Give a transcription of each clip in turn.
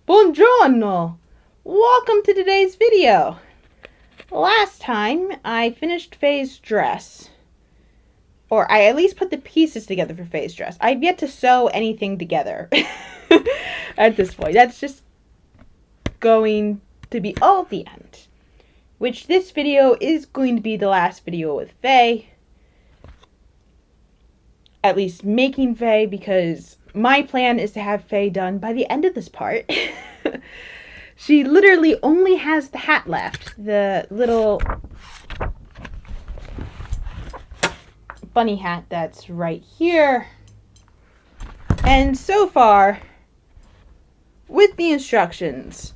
Buongiorno! Welcome to today's video. Last time I finished Faye's dress. Or I at least put the pieces together for Faye's dress. I've yet to sew anything together at this point. That's just going to be all at the end. Which this video is going to be the last video with Faye. At least making Faye, because my plan is to have Faye done by the end of this part. She literally only has the hat left. The little bunny hat that's right here. And so far, with the instructions,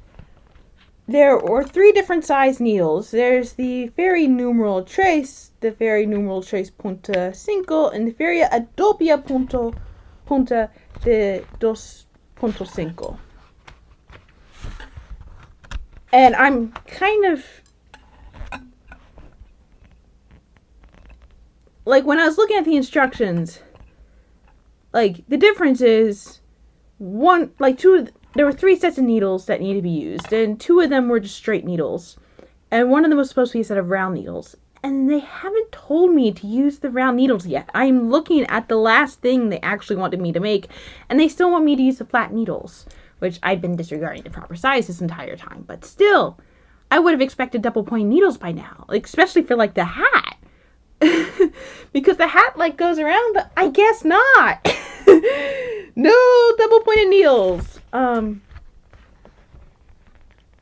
there are 3 different size needles. There's the Ferri numeral trace, the Ferri numeral trace punta 5, and the Ferri a doppia punta de 2.5. And I'm kind of, like, when I was looking at the instructions, like, the difference is, there were 3 sets of needles that needed to be used, and 2 of them were just straight needles, and one of them was supposed to be a set of round needles, and they haven't told me to use the round needles yet. I'm looking at the last thing they actually wanted me to make, and they still want me to use the flat needles, which I've been disregarding the proper size this entire time, but still, I would have expected double point needles by now, like, especially for, like, the hat. Because the hat, like, goes around, but I guess not. No double pointed needles.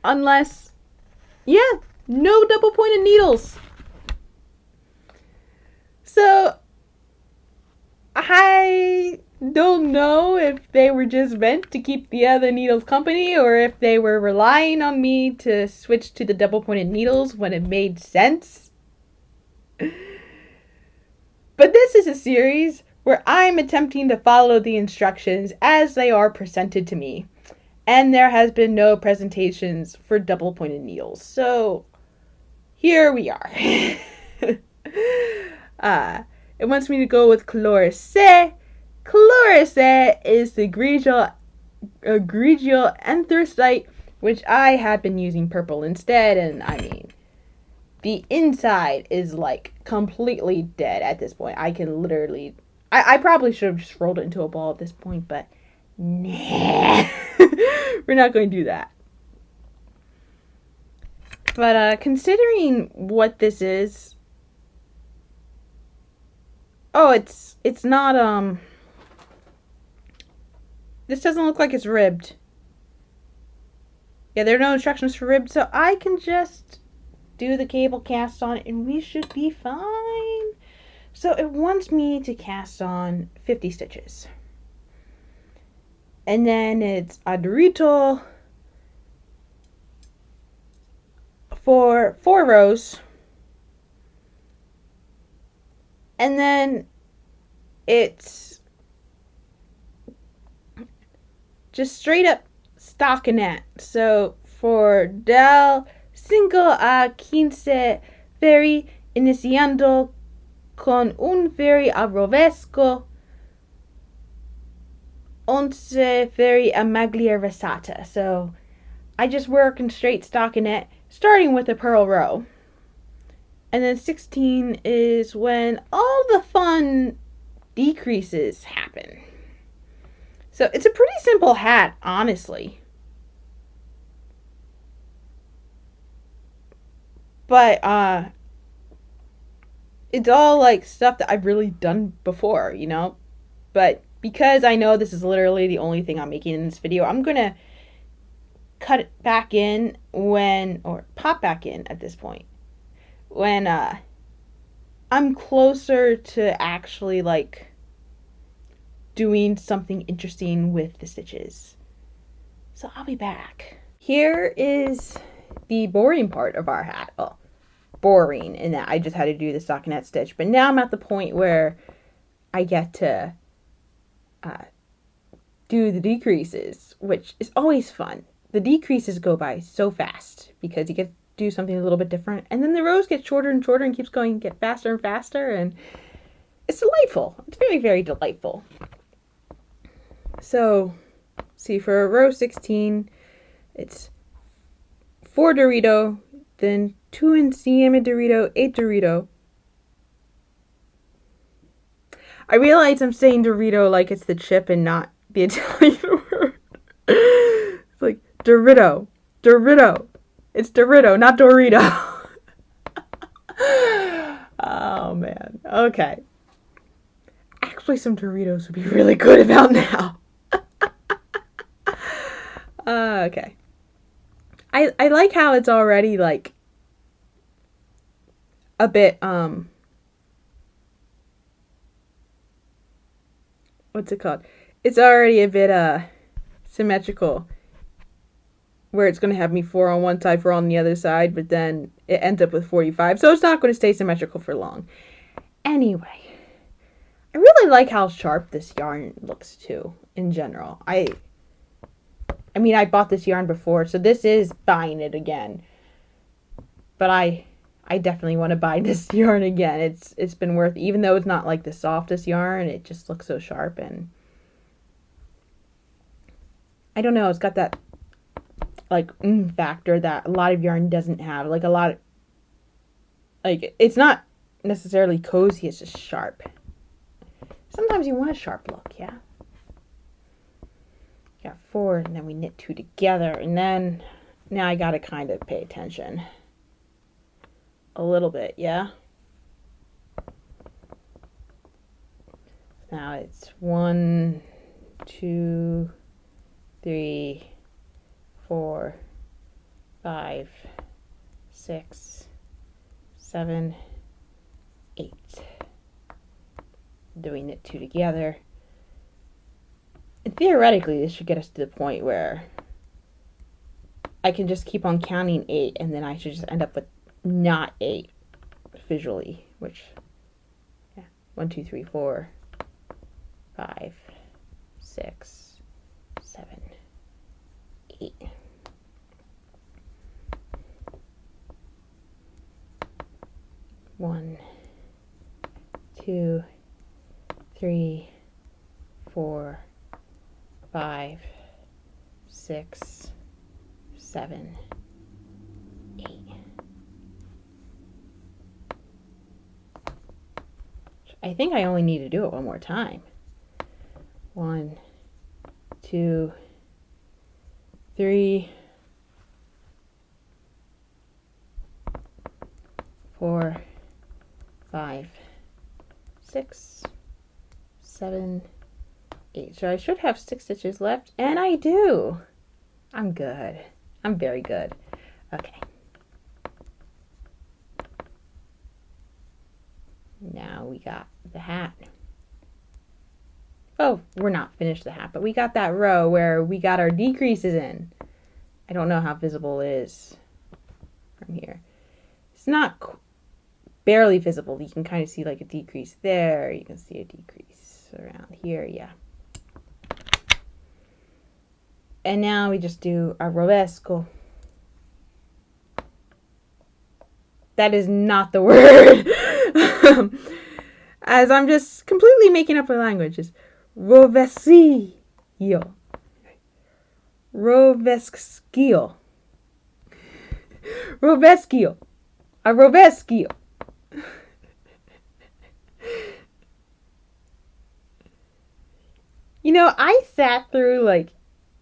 Unless, yeah, no double pointed needles. So, I don't know if they were just meant to keep the other needles company, or if they were relying on me to switch to the double pointed needles when it made sense. But this is a series where I'm attempting to follow the instructions as they are presented to me. And there has been no presentations for double pointed needles. So, here we are. It wants me to go with colore C. Colore C is the grigio anthracite, which I had been using purple instead, and I mean, the inside is, like, completely dead at this point. I can literally, I probably should have just rolled it into a ball at this point, but nah. We're not going to do that. But, considering what this is, oh, it's not, this doesn't look like it's ribbed. Yeah, there are no instructions for ribbed, so I can just do the cable cast on and we should be fine. So it wants me to cast on 50 stitches. And then it's adorito for 4 rows. And then it's just straight up stockinette. So for del 5 a 15 Ferri, iniciando con un Ferri a rovesco, 11 Ferri a maglia rasata. So I just work in straight stockinette, starting with a purl row. And then 16 is when all the fun decreases happen. So it's a pretty simple hat, honestly. But, it's all, like, stuff that I've really done before, you know? But because I know this is literally the only thing I'm making in this video, I'm gonna cut it back in or pop back in at this point, when, I'm closer to actually, like, doing something interesting with the stitches. So I'll be back. Here is the boring part of our hat. Well, boring in that I just had to do the stockinette stitch, but now I'm at the point where I get to do the decreases, which is always fun. The decreases go by so fast because you get to do something a little bit different, and then the rows get shorter and shorter and keeps going, get faster and faster, and it's delightful. It's very, very delightful. So, see, for row 16, It's 4 Dorito, then 2 Encima Dorito, 8 Dorito. I realize I'm saying Dorito like it's the chip and not the Italian word. It's like Dorito. Dorito. It's Dorito, not Dorito. Oh, man. Okay. Actually, some Doritos would be really good about now. Okay. I like how it's already, like, a bit, what's it called? It's already a bit, symmetrical. Where it's going to have me 4 on one side, 4 on the other side, but then it ends up with 45. So it's not going to stay symmetrical for long. Anyway, I really like how sharp this yarn looks too, in general. I mean, I bought this yarn before, so this is buying it again. But I definitely want to buy this yarn again. It's been worth it. Even though it's not like the softest yarn, it just looks so sharp, and I don't know, it's got that like factor that a lot of yarn doesn't have. Like a lot of, like, it's not necessarily cozy, it's just sharp. Sometimes you want a sharp look, yeah. Got 4, and then we knit 2 together, and then now I gotta kind of pay attention a little bit, yeah. Now it's 1, 2, 3, 4, 5, 6, 7, 8. Doing it 2 together. And theoretically, this should get us to the point where I can just keep on counting 8, and then I should just end up with not 8 visually, which, yeah, 1, 2, 3, 4, 5, 6, 7, 8. One, 2, 3, 4, 5, 6, 7, 8. I think I only need to do it one more time. 1, 2, 3, 4, 5, 6, 7, 8. So I should have 6 stitches left, and I do. I'm good. I'm very good. Okay. Now we got the hat. Oh, we're not finished the hat, but we got that row where we got our decreases in. I don't know how visible it is from here. It's not barely visible. You can kind of see like a decrease there. You can see a decrease around here. Yeah. And now we just do a rovesco. That is not the word. As I'm just completely making up a language. It's rovescio. Rovescio. Rovescio. A rovescio. You know, I sat through like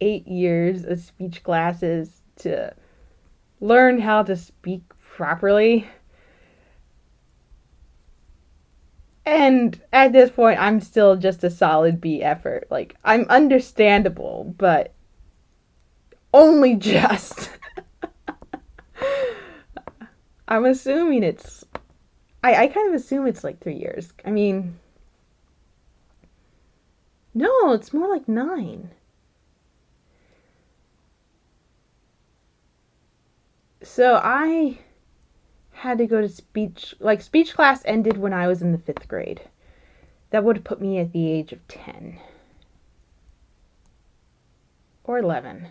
8 years of speech classes to learn how to speak properly. And at this point, I'm still just a solid B effort. Like, I'm understandable, but only just. I'm assuming it's... I kind of assume it's like 3 years. I mean... No, it's more like 9. So I had to go to speech... Like, speech class ended when I was in the 5th grade. That would have put me at the age of 10. Or 11.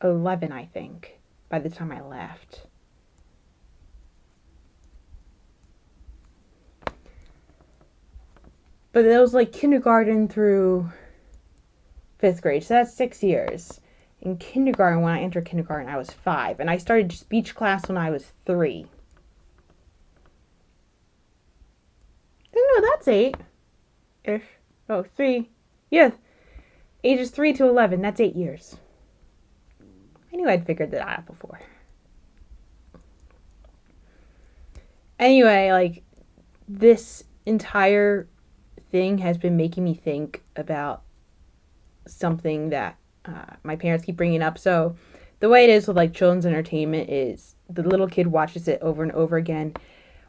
11, I think, by the time I left. But it was like kindergarten through 5th grade, so that's 6 years. in kindergarten. When I entered kindergarten, I was 5, and I started speech class when I was 3. No, that's 8-ish. Oh, 3. Yeah, ages 3 to 11. That's 8 years. I knew I'd figured that out before. Anyway, like, this entire thing has been making me think about something that my parents keep bringing up. So the way it is with like children's entertainment is the little kid watches it over and over again,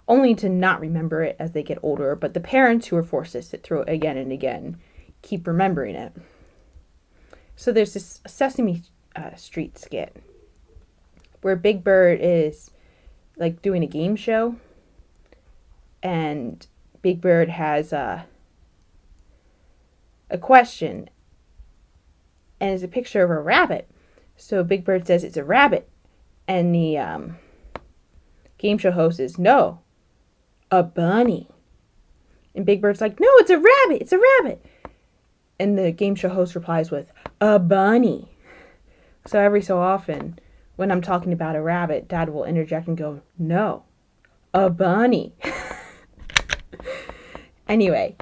only to not remember it as they get older. But the parents who are forced to sit through it again and again keep remembering it. So there's this Sesame Street skit where Big Bird is like doing a game show, and Big Bird has a question, and it's a picture of a rabbit. So Big Bird says it's a rabbit, and the game show host is, no, a bunny. And Big Bird's like, no, it's a rabbit, it's a rabbit. And the game show host replies with, a bunny. So every so often, when I'm talking about a rabbit, Dad will interject and go, no, a bunny. Anyway,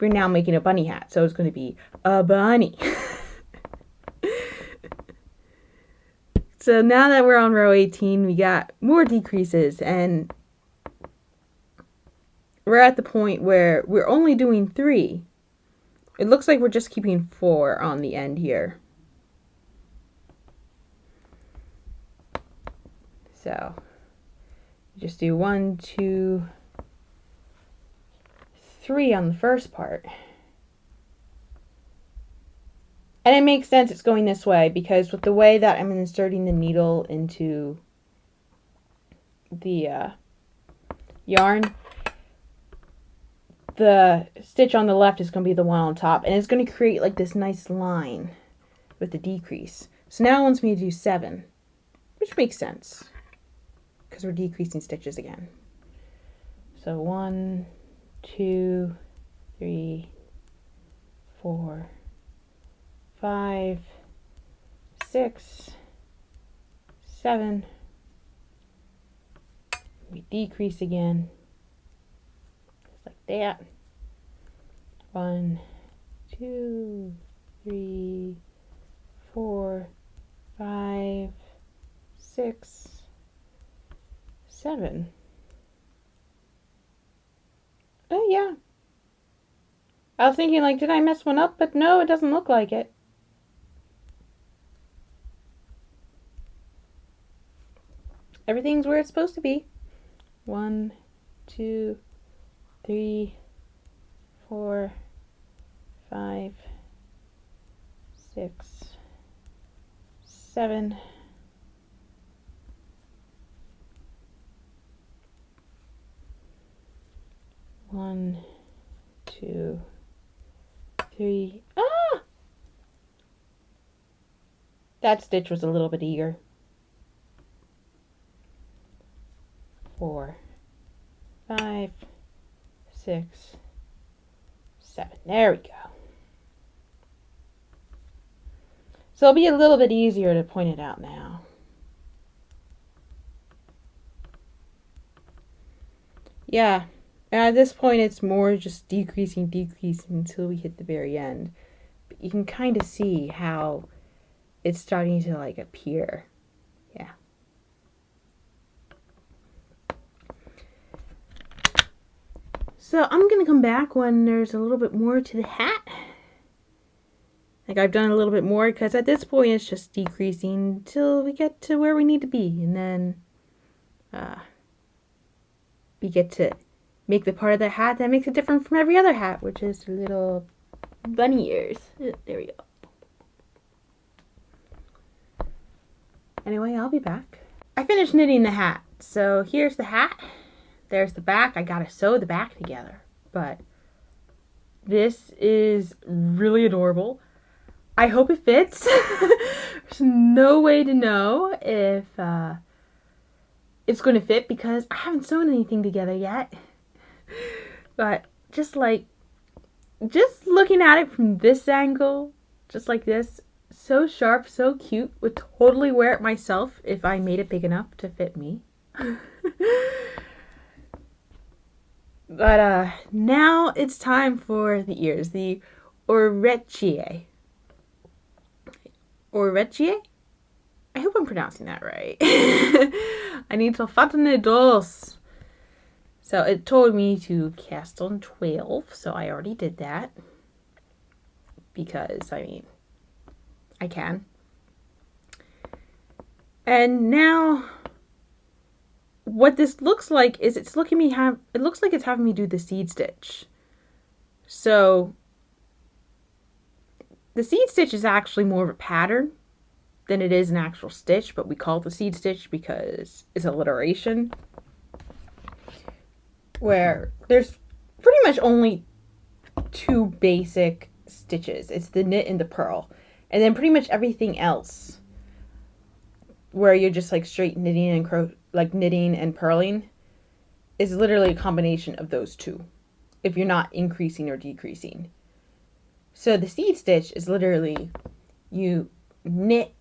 we're now making a bunny hat, so it's going to be a bunny. So now that we're on row 18, we got more decreases, and we're at the point where we're only doing 3. It looks like we're just keeping 4 on the end here. So just do 1, 2, 3 on the first part. And it makes sense it's going this way, because with the way that I'm inserting the needle into the yarn, the stitch on the left is going to be the one on top, and it's going to create like this nice line with the decrease. So now it wants me to do 7, which makes sense because we're decreasing stitches again. So 1, 2, 3, 4, 5, 6, 7. We decrease again, just like that. 1, 2, 3, 4, 5, 6, 7. Oh yeah. I was thinking, like, did I mess one up? But no, it doesn't look like it. Everything's where it's supposed to be. 1, 2, 3, 4, 5, 6, 7. One, 2, 3. Ah! That stitch was a little bit eager. 4, 5, 6, 7. There we go. So it'll be a little bit easier to point it out now. Yeah. And at this point, it's more just decreasing until we hit the very end. But you can kind of see how it's starting to like appear. Yeah. So I'm going to come back when there's a little bit more to the hat. Like I've done a little bit more, because at this point it's just decreasing until we get to where we need to be. And then we get to make the part of the hat that makes it different from every other hat, which is little bunny ears. There we go. Anyway, I'll be back. I finished knitting the hat. So here's the hat. There's the back. I gotta sew the back together. But this is really adorable. I hope it fits. There's no way to know if it's going to fit because I haven't sewn anything together yet. But just looking at it from this angle, just like this, so sharp, so cute. Would totally wear it myself if I made it big enough to fit me. But now it's time for the ears, the orecchie. Orecchie? I hope I'm pronouncing that right. I need to fatten the dos. So it told me to cast on 12, so I already did that. Because, I mean, I can. And now, what this looks like is it looks like it's having me do the seed stitch. So, the seed stitch is actually more of a pattern than it is an actual stitch, but we call it the seed stitch because it's alliteration. Where there's pretty much only two basic stitches. It's the knit and the purl. And then pretty much everything else where you're just like straight knitting and knitting and purling is literally a combination of those two if you're not increasing or decreasing. So the seed stitch is literally you knit,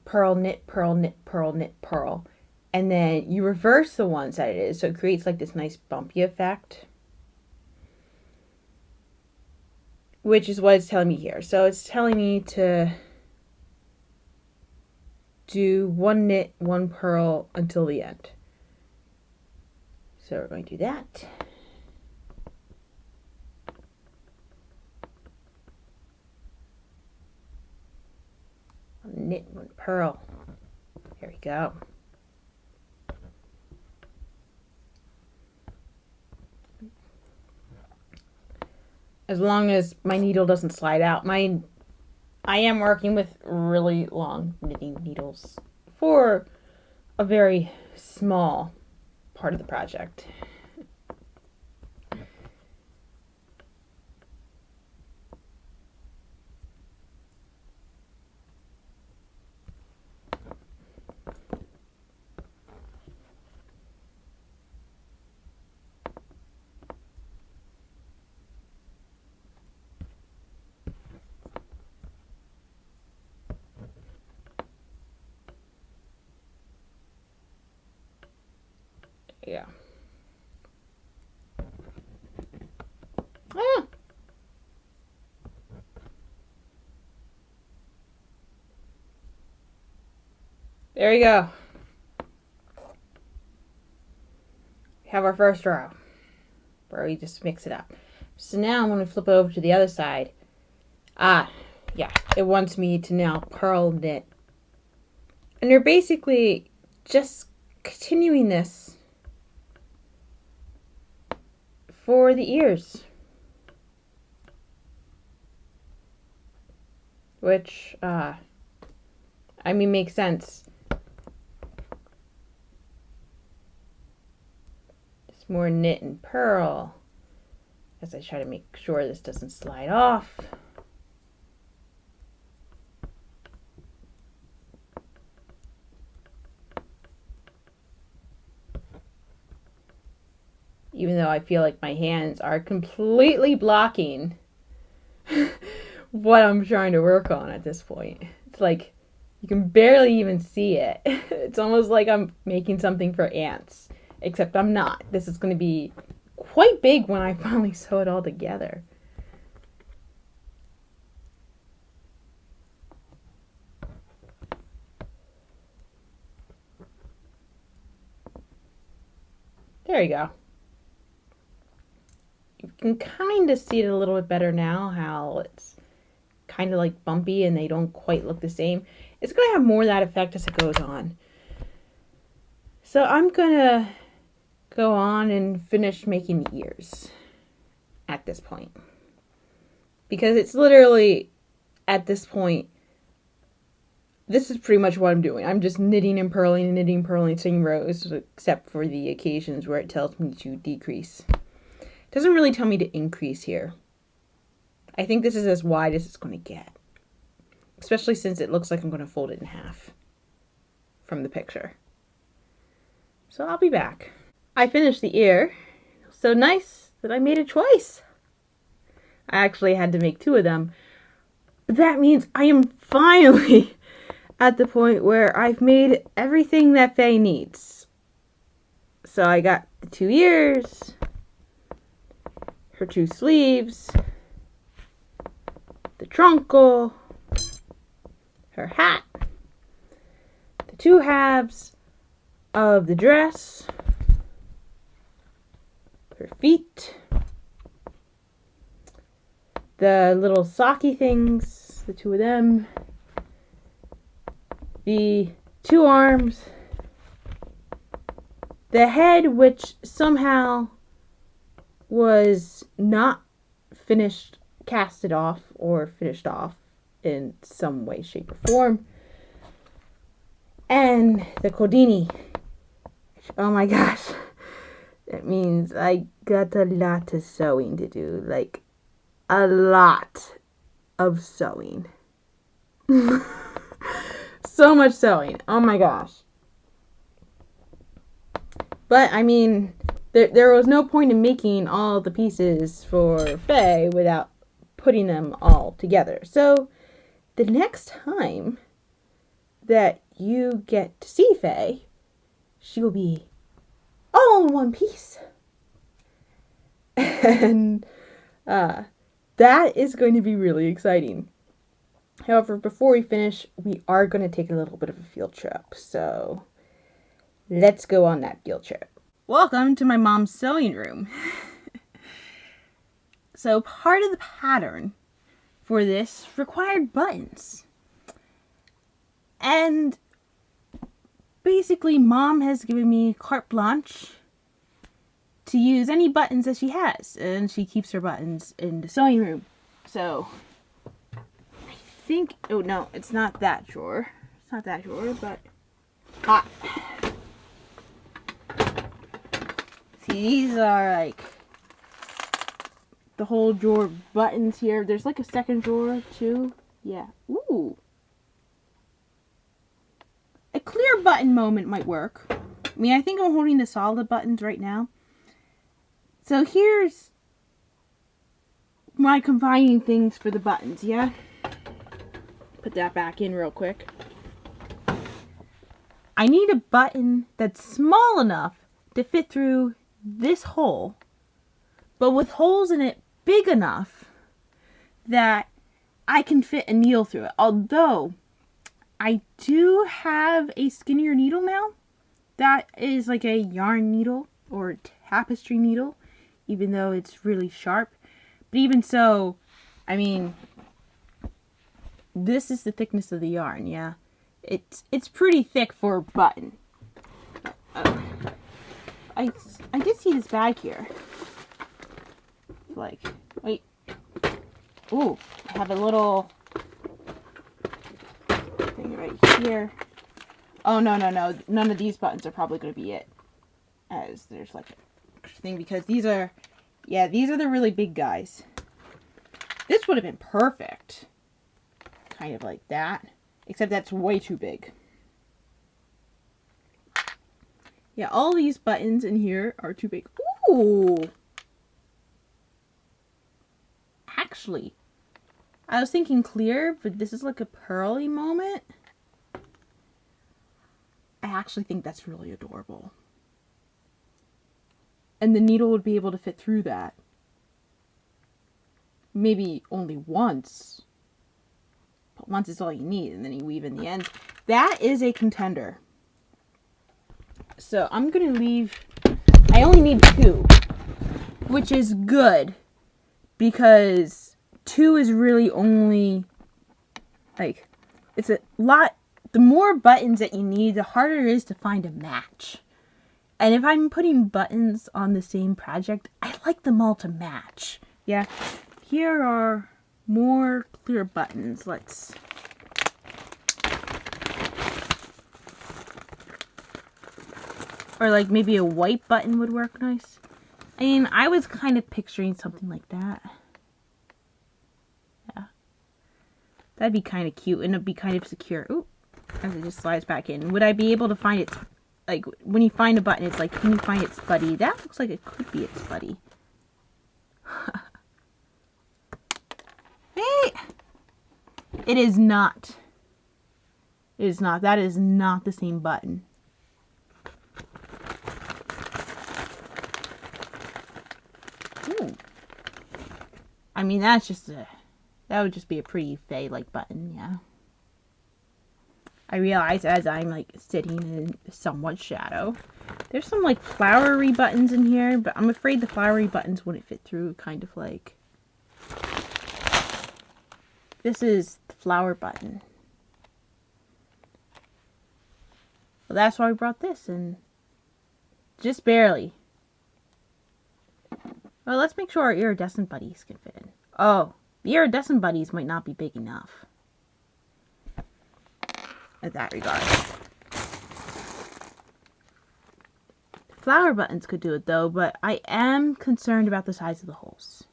purl, knit, purl, knit, purl, knit, purl. And then you reverse the one side it is, so it creates like this nice bumpy effect. Which is what it's telling me here. So it's telling me to do one knit, one purl until the end. So we're going to do that. One knit, one purl. There we go. As long as my needle doesn't slide out. I am working with really long knitting needles for a very small part of the project. Yeah. Ah. There you go. We have our first row where we just mix it up. So now I'm going to flip it over to the other side. Yeah, it wants me to now purl knit. And you're basically just continuing this for the ears. Which, I mean, makes sense. Just more knit and purl as I try to make sure this doesn't slide off. Even though I feel like my hands are completely blocking what I'm trying to work on at this point. It's like you can barely even see it. It's almost like I'm making something for ants, except I'm not. This is going to be quite big when I finally sew it all together. There you go. You can kind of see it a little bit better now, how it's kind of like bumpy and they don't quite look the same. It's going to have more of that effect as it goes on. So I'm going to go on and finish making the ears at this point. Because it's literally, at this point, this is pretty much what I'm doing. I'm just knitting and purling, same rows, except for the occasions where it tells me to decrease. It doesn't really tell me to increase here. I think this is as wide as it's going to get. Especially since it looks like I'm going to fold it in half from the picture. So I'll be back. I finished the ear. So nice that I made it twice. I actually had to make two of them that means I am finally at the point where I've made everything that Faye needs. So I got the 2 ears, her 2 sleeves, the trunkle, her hat, the 2 halves of the dress, her feet, the little socky things, the 2 of them, the 2 arms, the head, which somehow was not casted off or finished off in some way, shape, or form, and the codini. Oh my gosh, that means I got a lot of sewing to do, like a lot of sewing. So much sewing. Oh my gosh. But I mean, there was no point in making all the pieces for Faye without putting them all together. So the next time that you get to see Faye, she will be all in one piece. And that is going to be really exciting. However, before we finish, we are going to take a little bit of a field trip. So let's go on that field trip. Welcome to my mom's sewing room. So part of the pattern for this required buttons. And basically Mom has given me carte blanche to use any buttons that she has. And she keeps her buttons in the sewing room. So I think, oh no, it's not that drawer. It's not that drawer, but see, these are like the whole drawer of buttons here. There's like a second drawer too. Yeah. Ooh. A clear button moment might work. I mean, I think I'm holding the solid buttons right now. So here's my combining things for the buttons, yeah? Put that back in real quick. I need a button that's small enough to fit through this hole, but with holes in it big enough that I can fit a needle through it. Although I do have a skinnier needle now that is like a yarn needle or tapestry needle, even though it's really sharp. But even so, I mean, this is the thickness of the yarn, yeah. It's pretty thick for a button. I did see this bag here. Like, wait. Ooh, I have a little thing right here. Oh, no. None of these buttons are probably going to be it. As there's like a thing, because these are the really big guys. This would have been perfect. Kind of like that. Except that's way too big. Yeah, all these buttons in here are too big. Ooh! Actually, I was thinking clear, but this is like a pearly moment. I actually think that's really adorable. And the needle would be able to fit through that. Maybe only once. But once is all you need, and then you weave in the end. That is a contender. So I'm going to leave... I only need 2. Which is good. Because 2 is really only... like, it's a lot... The more buttons that you need, the harder it is to find a match. And if I'm putting buttons on the same project, I like them all to match. Yeah. Here are more clear buttons. Let's... Or like maybe a white button would work nice. I mean, I was kind of picturing something like that. Yeah. That'd be kind of cute and it'd be kind of secure. Ooh, as it just slides back in. Would I be able to find it? Like, when you find a button, it's like, can you find its buddy? That looks like it could be its buddy. Hey! It is not. It is not. That is not the same button. Ooh. I mean, that's just a... That would just be a pretty Faye-like button, yeah. I realize as I'm, like, sitting in somewhat shadow. There's some, like, flowery buttons in here, but I'm afraid the flowery buttons wouldn't fit through, kind of like... This is the flower button. Well, that's why we brought this, and... Just barely. Well, let's make sure our iridescent buddies can fit in. Oh, the iridescent buddies might not be big enough. In that regard. Flower buttons could do it though, but I am concerned about the size of the holes.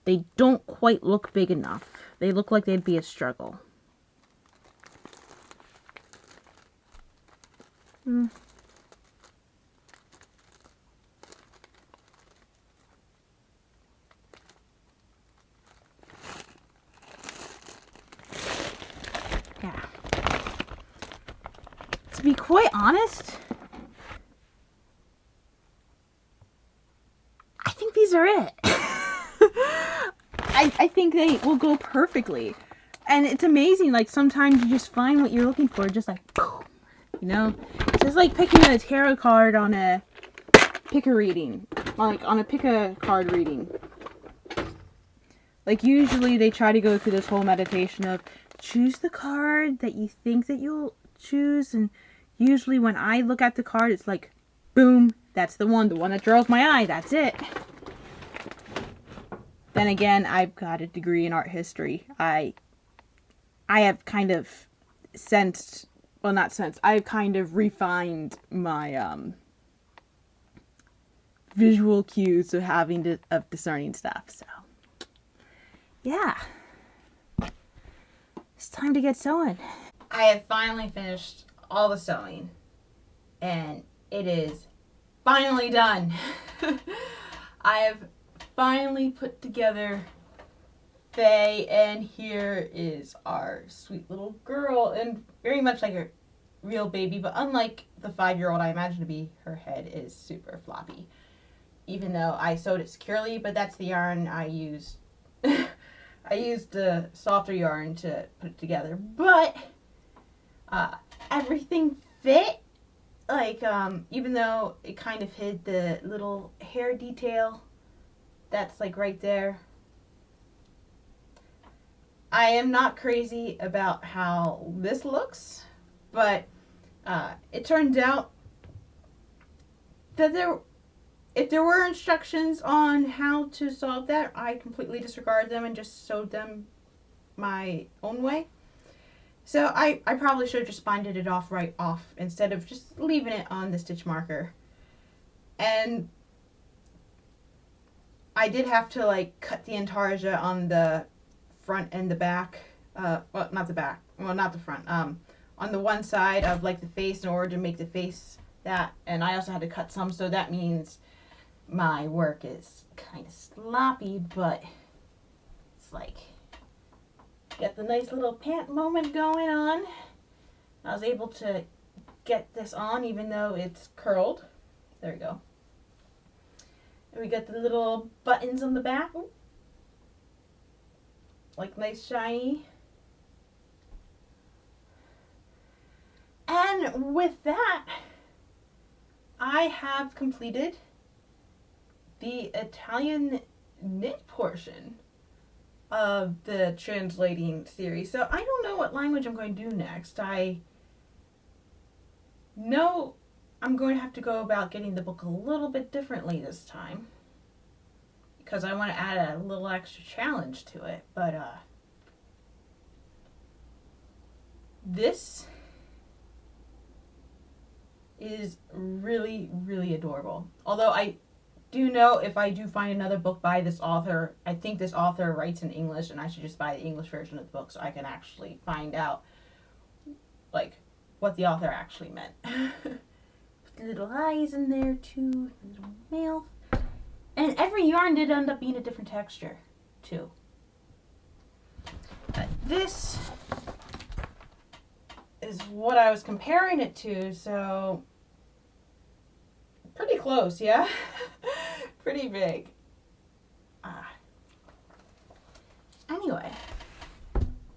They don't quite look big enough. They look like they'd be a struggle. Yeah. To be quite honest, I think these are it. I think they will go perfectly. And it's amazing, like, sometimes you just find what you're looking for, just like, boom, you know? It's just like picking a tarot card on a pick-a reading. Like, on a pick-a-card reading. Like, usually they try to go through this whole meditation of, choose the card that you think that you'll choose, and usually when I look at the card, it's like, boom, that's the one that draws my eye, that's it. Then again, I've got a degree in art history. I have kind of sensed, well, not sensed, I've kind of refined my visual cues of of discerning stuff. So, yeah, it's time to get sewing. I have finally finished all the sewing, and it is finally done. I have finally put together Faye, and here is our sweet little girl, and very much like a real baby, but unlike the 5-year-old I imagine to be, her head is super floppy. Even though I sewed it securely, but that's the yarn I used. I used a softer yarn to put it together, but everything fit. Like, even though it kind of hid the little hair detail that's like right there. I am not crazy about how this looks, but it turned out that if there were instructions on how to solve that, I completely disregarded them and just sewed them my own way. So I probably should have just binded it off right off instead of just leaving it on the stitch marker. And I did have to like cut the intarsia on the front and the back. Well, not the back. Well, not the front. On the one side of like the face in order to make the face that. And I also had to cut some, so that means my work is kind of sloppy, but it's like get the nice little pant moment going on. I was able to get this on even though it's curled. There we go. And we got the little buttons on the back. Like nice shiny. And with that, I have completed the Italian knit portion of the translating series. So I don't know what language I'm going to do next. I know I'm going to have to go about getting the book a little bit differently this time, because I want to add a little extra challenge to it. But this is really, really adorable. Although I do know if I do find another book by this author, I think this author writes in English, and I should just buy the English version of the book so I can actually find out like what the author actually meant. Put the little eyes in there too, the little mouth. And every yarn did end up being a different texture too. But this is what I was comparing it to, so pretty close, yeah? Pretty big. Anyway,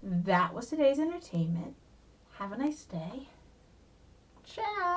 that was today's entertainment. Have a nice day. Ciao.